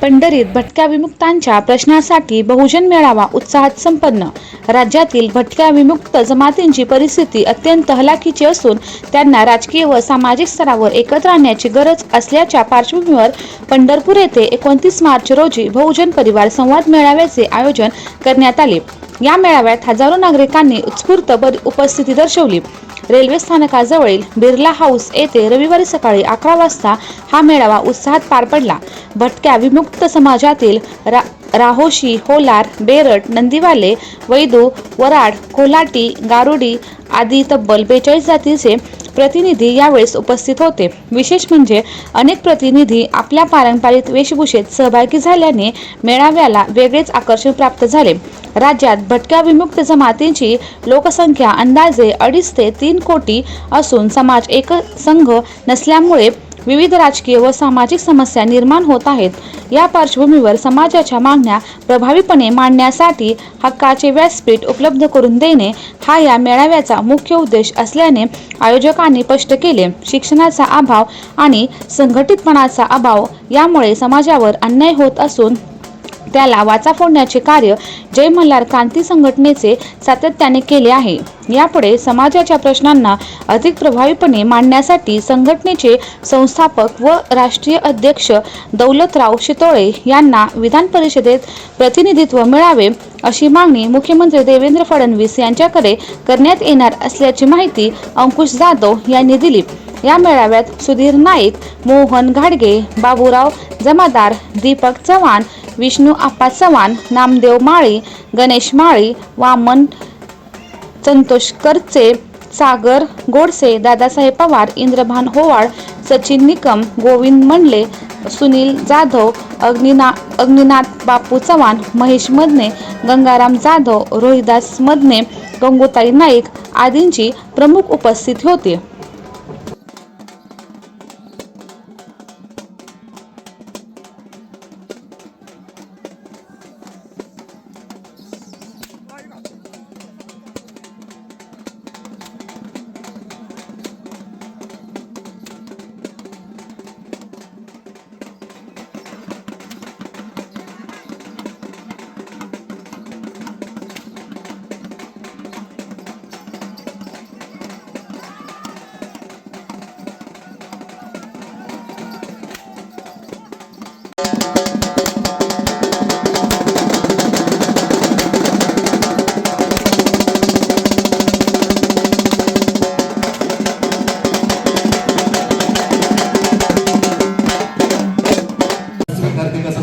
पंढरीत भटक्या विमुक्तांच्या प्रश्नासाठी बहुजन मेळावा उत्साहात संपन्न। राज्यातील भटक्या विमुक्त जमातींची परिस्थिती अत्यंत हलाखीची असून त्यांना राजकीय व सामाजिक स्तरावर एकत्र आणण्याची गरज असल्याच्या पार्श्वभूमीवर पंढरपूर येथे 29 मार्च रोजी बहुजन परिवार संवाद मेळाव्याचे आयोजन करण्यात आले। या मेळाव्यात हजारो नागरिकांनी उत्स्फूर्त उपस्थिती दर्शवली। रेल्वे स्थानकाजवळील बिर्ला हाऊस येथे रविवारी सकाळी 11 वाजता हा मेळावा उत्साहात पार पडला। भटक्या विमुक्त समाजातील राहोशी, होलार, बेरड, नंदीवाले, वैदू, वराड, कोल्हाटी, गारुडी आदी तब्बल 42 जातीचे प्रतिनिधी यावेळेस उपस्थित होते। विशेष म्हणजे अनेक प्रतिनिधी आपल्या पारंपरिक वेशभूषेत सहभागी झाल्याने मेळाव्याला वेगळेच आकर्षण प्राप्त झाले। राज्यात भटक्या विमुक्त जमातींची लोकसंख्या अंदाजे 2.5 ते 3 कोटी असून समाज एकसंघ नसल्यामुळे विविध राजकीय व सामाजिक समस्या निर्माण होत आहेत। या पार्श्वभूमीवर समाजाच्या मागण्या प्रभावीपणे मांडण्यासाठी हक्काचे व्यासपीठ उपलब्ध करून देणे हा या मेळाव्याचा मुख्य उद्देश असल्याने आयोजकांनी स्पष्ट केले। शिक्षणाचा अभाव आणि संघटितपणाचा अभाव यामुळे समाजावर अन्याय होत असून त्याला वाचा फोडण्याचे कार्य जय मल्हार क्रांती संघटनेचे सातत्याने केले आहे। यापुढे समाजाच्या प्रश्नांना अधिक प्रभावीपणे मांडण्यासाठी संघटनेचे संस्थापक व राष्ट्रीय अध्यक्ष दौलतराव शितोळे यांना विधान परिषदेत प्रतिनिधित्व मिळावे अशी मागणी मुख्यमंत्री देवेंद्र फडणवीस यांच्याकडे करण्यात येणार असल्याची माहिती अंकुश जाधव यांनी दिली। या मेळाव्यात सुधीर नाईक, मोहन घाडगे, बाबूराव जमादार, दीपक चव्हाण, विष्णू आप्पा चव्हाण, नामदेव माळी, गणेश माळी, वामन संतोष करचे, सागर गोडसे, दादासाहेब पवार, इंद्रभान होवाळ, सचिन निकम, गोविंद मंडले, सुनील जाधव, अग्निनाथ बापू चव्हाण, महेश मदने, गंगाराम जाधव, रोहिदास मदने, गंगोताई नाईक आदींची प्रमुख उपस्थिती होती।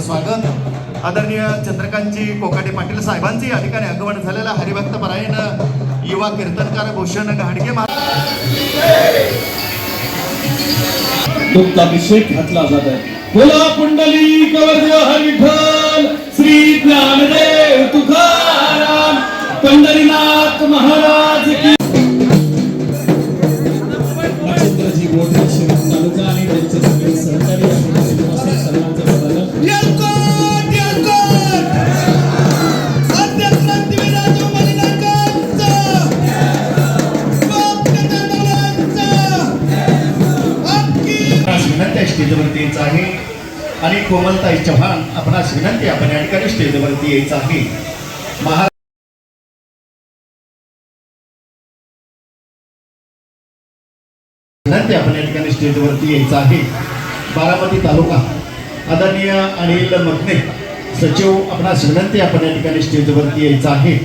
स्वागत आदरणीय चंद्रकांतजी कोकाटे पाटील साहेबांचे या ठिकाणी आगमन झालेला हरिभक्त परायण युवा कीर्तनकार भूषण घाडगे दुग्धाभिषेक घातला जात आहे। बोला पुंडलिक वरदेव हरी विठ्ठल श्री ज्ञानदेव तुकाराम पंढरीनाथ महाराज की। नक्षत्रजी गोठा शिरूर तालुका आणि त्यांचे सगळे सहकारी सर्वांचं स्टेजवरती यायचं आहे आणि कोमलताई चव्हाण आपणास विनंती आपण या ठिकाणी स्टेजवरती यायचं आहे। विनंती आपण या ठिकाणी स्टेजवरती यायचं आहे। बारामती तालुका आदरणीय अनिल मगने सचिव आपणास विनंती आपण या ठिकाणी स्टेजवरती यायचं आहे।